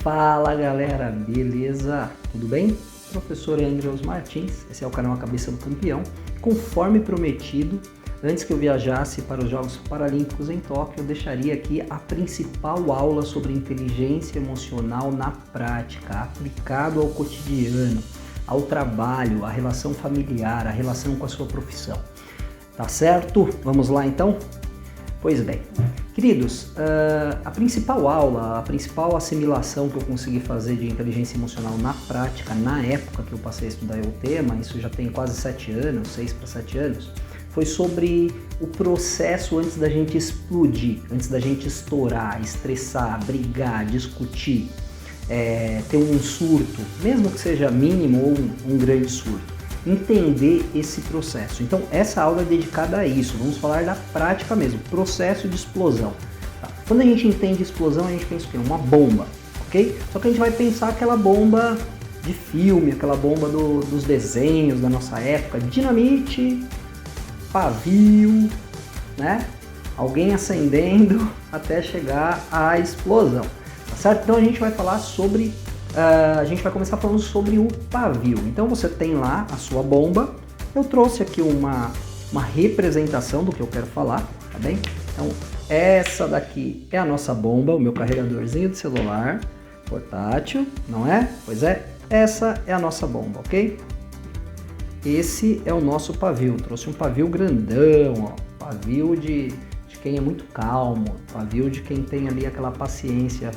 Fala galera, beleza? Tudo bem? Professor Andrews Martins, esse é o canal A Cabeça do Campeão. Conforme prometido, antes que eu viajasse para os Jogos Paralímpicos em Tóquio, eu deixaria aqui a principal aula sobre inteligência emocional na prática, aplicado ao cotidiano, ao trabalho, à relação familiar, à relação com a sua profissão. Tá certo? Vamos lá então? Pois bem, queridos, a principal aula, a principal assimilação que eu consegui fazer de inteligência emocional na prática, na época que eu passei a estudar o tema, isso já tem quase 7 anos, 6 para 7 anos, foi sobre o processo antes da gente explodir, antes da gente estourar, estressar, brigar, discutir, ter um surto, mesmo que seja mínimo ou um grande surto. Entender esse processo. Então essa aula é dedicada a isso, vamos falar da prática mesmo, processo de explosão. Tá? Quando a gente entende explosão, a gente pensa o quê? Uma bomba, ok? Só que a gente vai pensar aquela bomba de filme, aquela bomba dos desenhos da nossa época, dinamite, pavio, né? Alguém acendendo até chegar à explosão, tá certo? Então a gente vai falar sobre a gente vai começar falando sobre o pavio. Então você tem lá a sua bomba. Eu trouxe aqui uma representação do que eu quero falar, tá bem? Então essa daqui é a nossa bomba, o meu carregadorzinho de celular portátil, não é? Pois é, essa é a nossa bomba, ok? Esse é o nosso pavio. Trouxe um pavio grandão, ó, pavio de quem é muito calmo, pavio de quem tem ali aquela paciência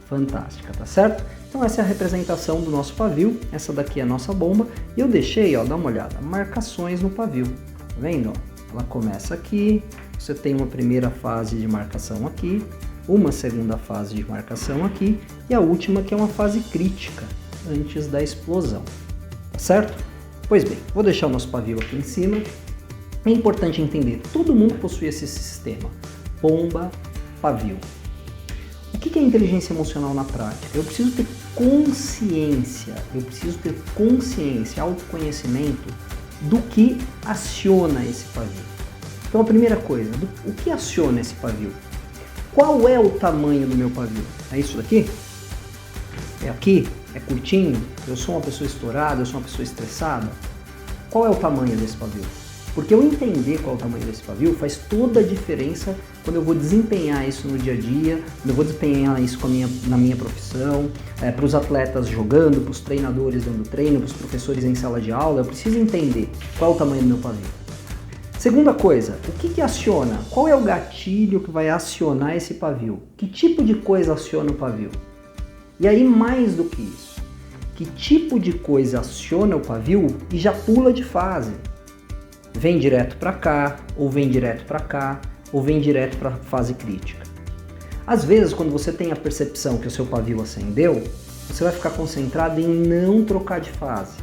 fantástica, tá certo? Então essa é a representação do nosso pavio, essa daqui é a nossa bomba, e eu deixei, ó, dá uma olhada, marcações no pavio, tá vendo? Ela começa aqui, você tem uma primeira fase de marcação aqui, uma segunda fase de marcação aqui, e a última que é uma fase crítica, antes da explosão, tá certo? Pois bem, vou deixar o nosso pavio aqui em cima. É importante entender, todo mundo possui esse sistema, bomba, pavio. O que é inteligência emocional na prática? Eu preciso ter consciência, autoconhecimento do que aciona esse pavio. Então a primeira coisa, o que aciona esse pavio? Qual é o tamanho do meu pavio? É isso daqui? É aqui? É curtinho? Eu sou uma pessoa estourada? Eu sou uma pessoa estressada? Qual é o tamanho desse pavio? Porque eu entender qual é o tamanho desse pavio faz toda a diferença quando eu vou desempenhar isso no dia a dia, quando eu vou desempenhar isso na minha profissão, para os atletas jogando, para os treinadores dando treino, para os professores em sala de aula. Eu preciso entender qual é o tamanho do meu pavio. Segunda coisa, o que aciona? Qual é o gatilho que vai acionar esse pavio? Que tipo de coisa aciona o pavio? E aí, mais do que isso, que tipo de coisa aciona o pavio e já pula de fase? Vem direto para cá, ou vem direto para cá, ou vem direto para a fase crítica. Às vezes, quando você tem a percepção que o seu pavio acendeu, você vai ficar concentrado em não trocar de fase.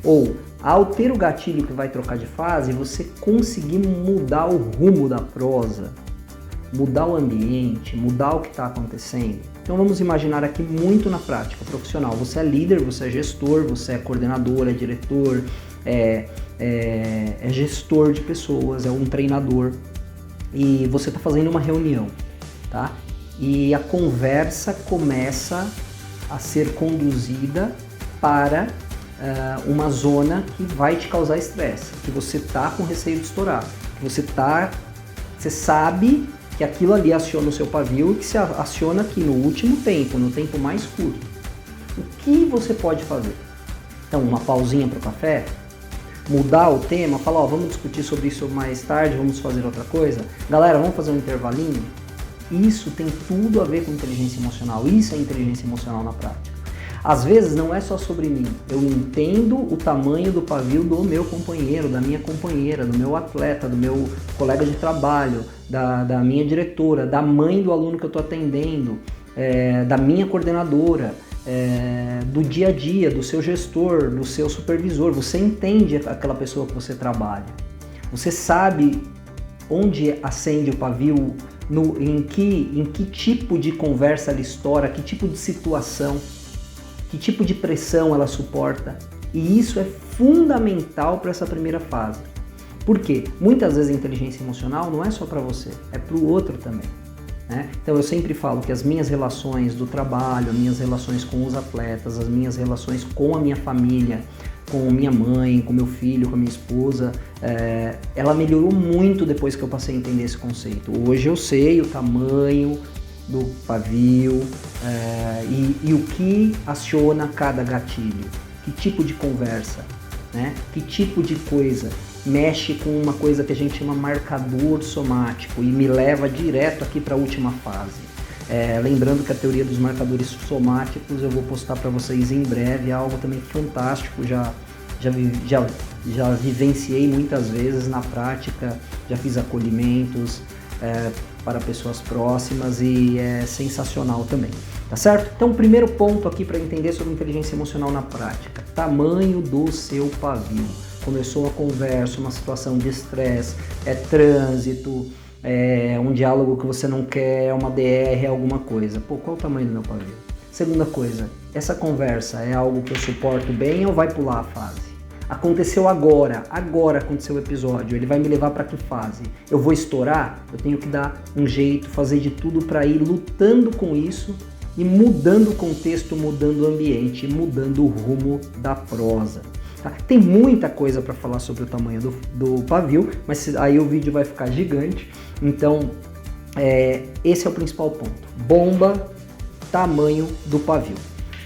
Ou, ao ter o gatilho que vai trocar de fase, você conseguir mudar o rumo da prosa, mudar o ambiente, mudar o que está acontecendo. Então vamos imaginar aqui muito na prática profissional. Você é líder, você é gestor, você é coordenador, é diretor, é gestor de pessoas, é um treinador, e você está fazendo uma reunião, tá? E a conversa começa a ser conduzida para uma zona que vai te causar estresse, que você tá com receio de estourar, que você sabe que aquilo ali aciona o seu pavio e que se aciona aqui no último tempo, no tempo mais curto. O que você pode fazer? Então, uma pausinha para o café? Mudar o tema, falar, ó, vamos discutir sobre isso mais tarde, vamos fazer outra coisa? Galera, vamos fazer um intervalinho? Isso tem tudo a ver com inteligência emocional, isso é inteligência emocional na prática. Às vezes não é só sobre mim, eu entendo o tamanho do pavio do meu companheiro, da minha companheira, do meu atleta, do meu colega de trabalho, da minha diretora, da mãe do aluno que eu estou atendendo, da minha coordenadora, do dia a dia, do seu gestor, do seu supervisor. Você entende aquela pessoa que você trabalha. Você sabe onde acende o pavio, em que tipo de conversa ela estoura, que tipo de situação, que tipo de pressão ela suporta. E isso é fundamental para essa primeira fase. Por quê? Muitas vezes a inteligência emocional não é só para você, é para o outro também. né? Então eu sempre falo que as minhas relações do trabalho, as minhas relações com os atletas, as minhas relações com a minha família, com minha mãe, com meu filho, com a minha esposa, ela melhorou muito depois que eu passei a entender esse conceito. Hoje eu sei o tamanho do pavio e o que aciona cada gatilho, que tipo de conversa, né? Que tipo de coisa mexe com uma coisa que a gente chama marcador somático e me leva direto aqui para a última fase. Lembrando que a teoria dos marcadores somáticos eu vou postar para vocês em breve, é algo também fantástico, já vivenciei muitas vezes na prática, já fiz acolhimentos para pessoas próximas e é sensacional também, tá certo? Então, o primeiro ponto aqui para entender sobre inteligência emocional na prática, tamanho do seu pavio. Começou uma conversa, uma situação de estresse, trânsito, um diálogo que você não quer, uma DR, alguma coisa. Pô, qual o tamanho do meu pavio? Segunda coisa, essa conversa é algo que eu suporto bem ou vai pular a fase? Aconteceu agora aconteceu o episódio, ele vai me levar para que fase? Eu vou estourar? Eu tenho que dar um jeito, fazer de tudo para ir lutando com isso e mudando o contexto, mudando o ambiente, mudando o rumo da prosa. Tá? Tem muita coisa para falar sobre o tamanho do pavio, mas aí o vídeo vai ficar gigante. Então, esse é o principal ponto. Bomba, tamanho do pavio.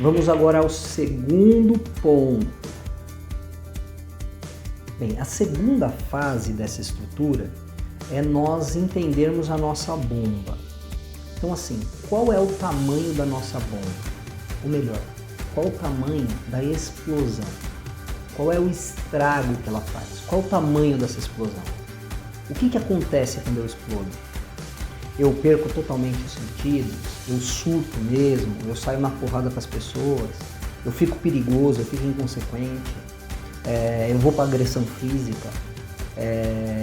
Vamos agora ao segundo ponto. Bem, a segunda fase dessa estrutura é nós entendermos a nossa bomba. Então, assim, qual é o tamanho da nossa bomba? Ou melhor, qual o tamanho da explosão? Qual é o estrago que ela faz? Qual o tamanho dessa explosão? O que acontece quando eu explodo? Eu perco totalmente os sentidos, eu surto mesmo, eu saio na porrada com as pessoas, eu fico perigoso, eu fico inconsequente, eu vou para agressão física,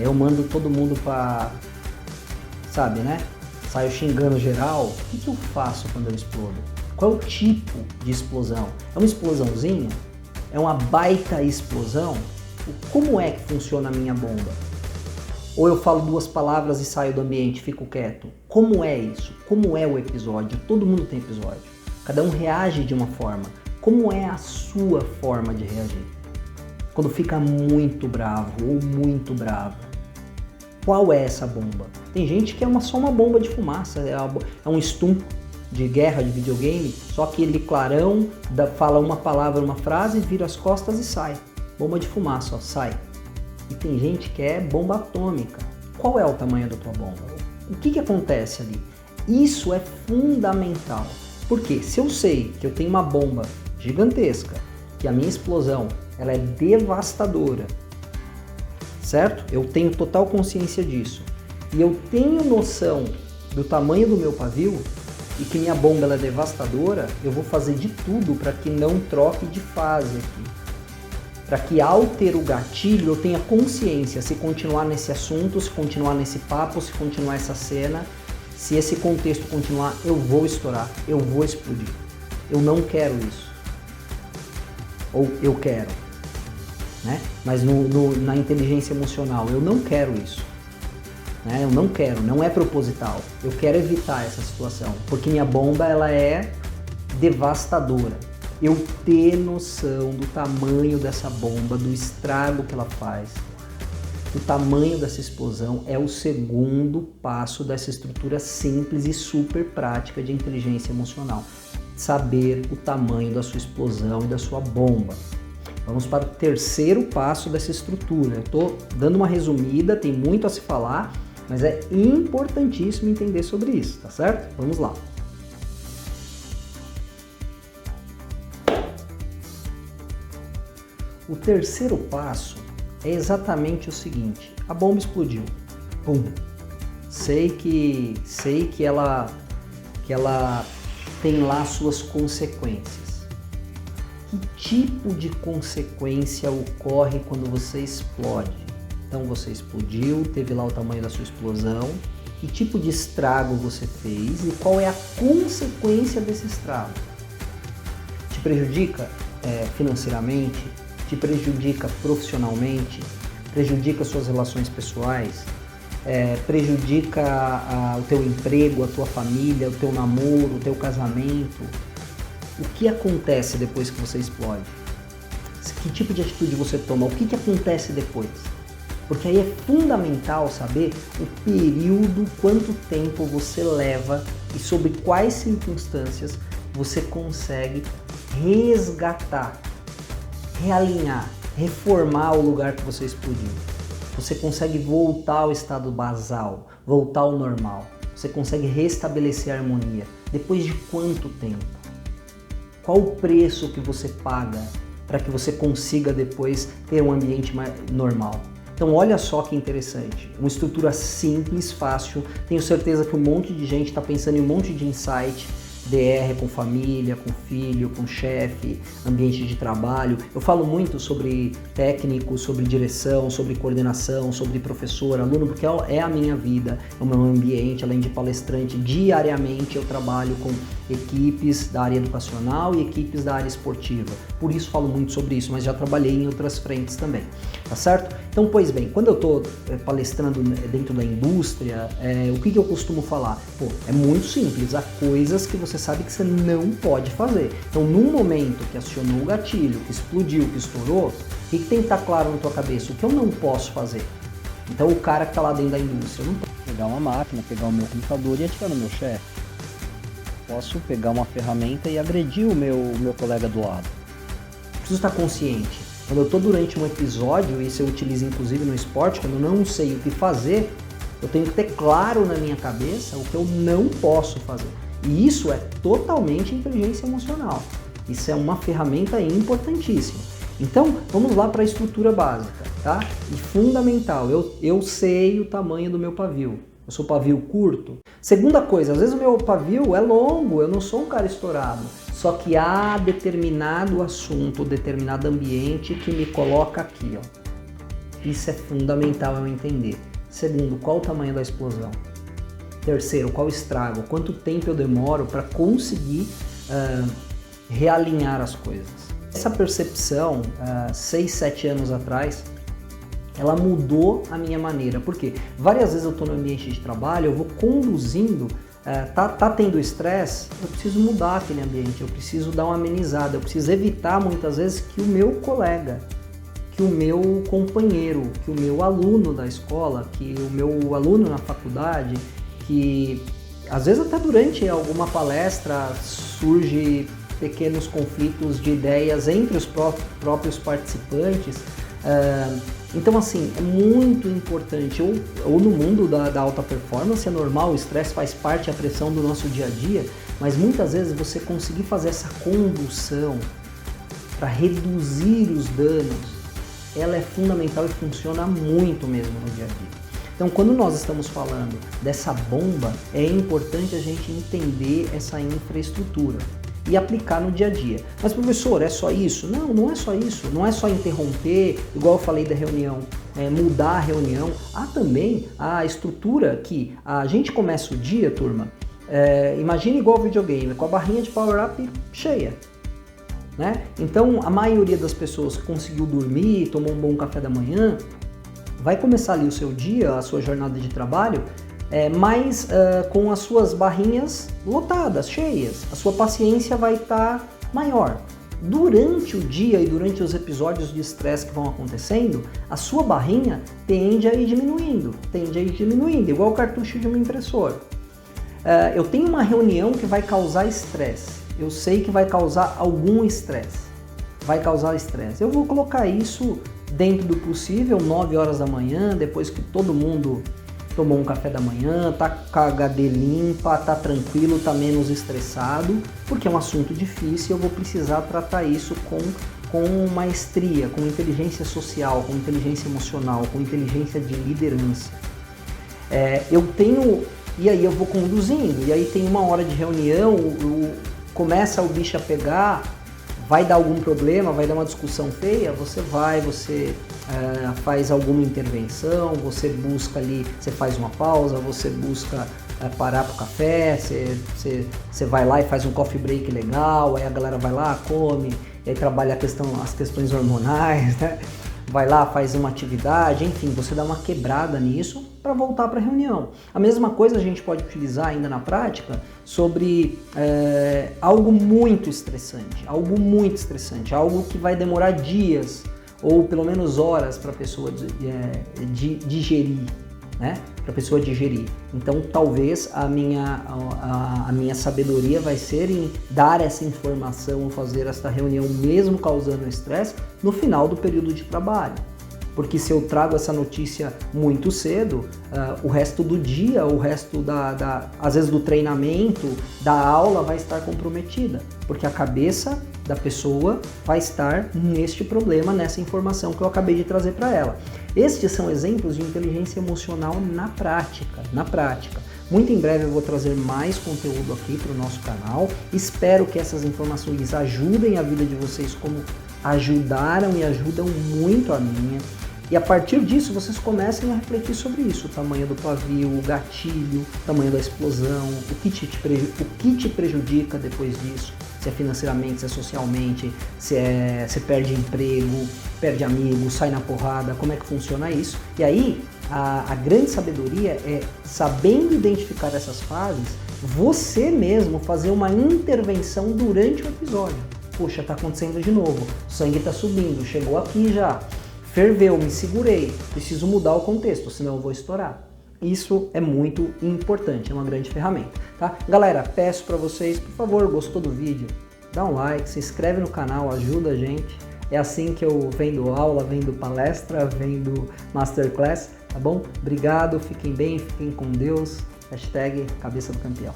eu mando todo mundo para, sabe, né? Saio xingando geral. O que eu faço quando eu explodo? Qual é o tipo de explosão? É uma explosãozinha? É uma baita explosão? Como é que funciona a minha bomba? Ou eu falo duas palavras e saio do ambiente, fico quieto? Como é isso? Como é o episódio? Todo mundo tem episódio. Cada um reage de uma forma. Como é a sua forma de reagir? Quando fica muito bravo ou muito brava. Qual é essa bomba? Tem gente que é só uma bomba de fumaça, é um stun de guerra de videogame, só que ele clarão, fala uma palavra, uma frase, vira as costas e sai. Bomba de fumaça, ó, sai. E tem gente que é bomba atômica. Qual é o tamanho da tua bomba? O que acontece ali? Isso é fundamental. Porque se eu sei que eu tenho uma bomba gigantesca, que a minha explosão ela é devastadora, certo? Eu tenho total consciência disso. E eu tenho noção do tamanho do meu pavio e que minha bomba ela é devastadora, eu vou fazer de tudo para que não troque de fase aqui. Para que ao ter o gatilho eu tenha consciência se continuar nesse assunto, se continuar nesse papo, se continuar essa cena, se esse contexto continuar, eu vou estourar, eu vou explodir. Eu não quero isso. Ou eu quero. Né? Mas na inteligência emocional, eu não quero isso. Né? Eu não quero, não é proposital. Eu quero evitar essa situação, porque minha bomba ela é devastadora. Eu ter noção do tamanho dessa bomba, do estrago que ela faz, o tamanho dessa explosão é o segundo passo dessa estrutura simples e super prática de inteligência emocional. Saber o tamanho da sua explosão e da sua bomba. Vamos para o terceiro passo dessa estrutura. Eu estou dando uma resumida, tem muito a se falar, mas é importantíssimo entender sobre isso, tá certo? Vamos lá. O terceiro passo é exatamente o seguinte: a bomba explodiu. Pum. Sei que ela tem lá suas consequências. Que tipo de consequência ocorre quando você explode? Então você explodiu, teve lá o tamanho da sua explosão, que tipo de estrago você fez e qual é a consequência desse estrago? Te prejudica financeiramente? Te prejudica profissionalmente? Prejudica suas relações pessoais? prejudica o teu emprego, a tua família, o teu namoro, o teu casamento. O que acontece depois que você explode? Que tipo de atitude você toma? O que acontece depois? Porque aí é fundamental saber o período, quanto tempo você leva e sob quais circunstâncias você consegue resgatar, realinhar, reformar o lugar que você explodiu. Você consegue voltar ao estado basal, voltar ao normal. Você consegue restabelecer a harmonia. Depois de quanto tempo? Qual o preço que você paga para que você consiga depois ter um ambiente mais normal? Então olha só que interessante, uma estrutura simples, fácil, tenho certeza que um monte de gente está pensando em um monte de insight, DR com família, com filho, com chefe, ambiente de trabalho. Eu falo muito sobre técnico, sobre direção, sobre coordenação, sobre professor, aluno, porque é a minha vida, é o meu ambiente. Além de palestrante, diariamente eu trabalho com equipes da área educacional e equipes da área esportiva. Por isso falo muito sobre isso, mas já trabalhei em outras frentes também, tá certo? Então, pois bem, quando eu estou palestrando dentro da indústria, o que eu costumo falar? Pô, é muito simples, há coisas que você sabe que você não pode fazer. Então, num momento que acionou o gatilho, que explodiu, que estourou, o que tem que estar claro na tua cabeça? O que eu não posso fazer? Então, o cara que está lá dentro da indústria, eu não posso pegar uma máquina, pegar o meu computador e atirar no meu chefe. Posso pegar uma ferramenta e agredir o meu colega do lado. Preciso estar consciente. Quando eu estou durante um episódio, isso eu utilizo inclusive no esporte, quando eu não sei o que fazer, eu tenho que ter claro na minha cabeça o que eu não posso fazer. E isso é totalmente inteligência emocional. Isso é uma ferramenta importantíssima. Então, vamos lá para a estrutura básica, tá? E fundamental, eu sei o tamanho do meu pavio. Eu sou pavio curto. Segunda coisa, às vezes o meu pavio é longo, eu não sou um cara estourado. Só que há determinado assunto, determinado ambiente que me coloca aqui, ó. Isso é fundamental eu entender. Segundo, qual o tamanho da explosão? Terceiro, qual o estrago? Quanto tempo eu demoro para conseguir realinhar as coisas? Essa percepção, 6, 7 anos atrás, ela mudou a minha maneira. Por quê? Várias vezes eu estou no ambiente de trabalho, eu vou conduzindo, tá tendo estresse, eu preciso mudar aquele ambiente, eu preciso dar uma amenizada, eu preciso evitar muitas vezes que o meu colega, que o meu companheiro, que o meu aluno da escola, que o meu aluno na faculdade, que às vezes até durante alguma palestra surge pequenos conflitos de ideias entre os próprios participantes. Então assim, é muito importante, ou no mundo da alta performance é normal, o estresse faz parte, a pressão do nosso dia a dia, mas muitas vezes você conseguir fazer essa condução para reduzir os danos, ela é fundamental e funciona muito mesmo no dia a dia. Então quando nós estamos falando dessa bomba, é importante a gente entender essa infraestrutura e aplicar no dia a dia. Mas professor, é só isso? Não, não é só isso. Não é só interromper, igual eu falei da reunião, mudar a reunião. Há também a estrutura que a gente começa o dia, turma, imagine igual videogame, com a barrinha de power-up cheia. Né? Então a maioria das pessoas que conseguiu dormir, tomou um bom café da manhã, vai começar ali o seu dia, a sua jornada de trabalho, mas com as suas barrinhas lotadas, cheias. A sua paciência vai estar maior. Durante o dia e durante os episódios de estresse que vão acontecendo, a sua barrinha tende a ir diminuindo, igual o cartucho de uma impressora. Eu tenho uma reunião que vai causar estresse. Eu sei que vai causar algum estresse. Eu vou colocar isso dentro do possível, 9 horas da manhã, depois que todo mundo tomou um café da manhã, tá com a HD limpa, tá tranquilo, tá menos estressado, porque é um assunto difícil, eu vou precisar tratar isso com maestria, com inteligência social, com inteligência emocional, com inteligência de liderança. E aí eu vou conduzindo, e aí tem uma hora de reunião, começa o bicho a pegar, vai dar algum problema, vai dar uma discussão feia, você faz alguma intervenção, você busca ali, você faz uma pausa, você busca parar para o café, você vai lá e faz um coffee break legal, aí a galera vai lá, come, e aí trabalha as questões hormonais, né? vai lá, faz uma atividade, enfim, você dá uma quebrada nisso para voltar para a reunião. A mesma coisa a gente pode utilizar ainda na prática sobre algo muito estressante, algo que vai demorar dias ou pelo menos horas para a pessoa digerir, né? Para a pessoa digerir. Então, talvez a minha sabedoria vai ser em dar essa informação, fazer esta reunião mesmo causando estresse no final do período de trabalho. Porque se eu trago essa notícia muito cedo, o resto do dia, o resto às vezes do treinamento, da aula vai estar comprometida. Porque a cabeça da pessoa vai estar neste problema, nessa informação que eu acabei de trazer para ela. Estes são exemplos de inteligência emocional na prática. Muito em breve eu vou trazer mais conteúdo aqui para o nosso canal. Espero que essas informações ajudem a vida de vocês como ajudaram e ajudam muito a minha. E a partir disso vocês comecem a refletir sobre isso, o tamanho do pavio, o gatilho, o tamanho da explosão, o que te prejudica depois disso, se é financeiramente, se é socialmente, se perde emprego, perde amigos, sai na porrada, como é que funciona isso. E aí a grande sabedoria é, sabendo identificar essas fases, você mesmo fazer uma intervenção durante o episódio. Puxa, tá acontecendo de novo, o sangue tá subindo, chegou aqui já. Ferveu, me segurei, preciso mudar o contexto, senão eu vou estourar. Isso é muito importante, é uma grande ferramenta, tá? Galera, peço para vocês, por favor, gostou do vídeo? Dá um like, se inscreve no canal, ajuda a gente. É assim que eu vendo aula, vendo palestra, vendo masterclass, tá bom? Obrigado, fiquem bem, fiquem com Deus. #Cabeça do Campeão.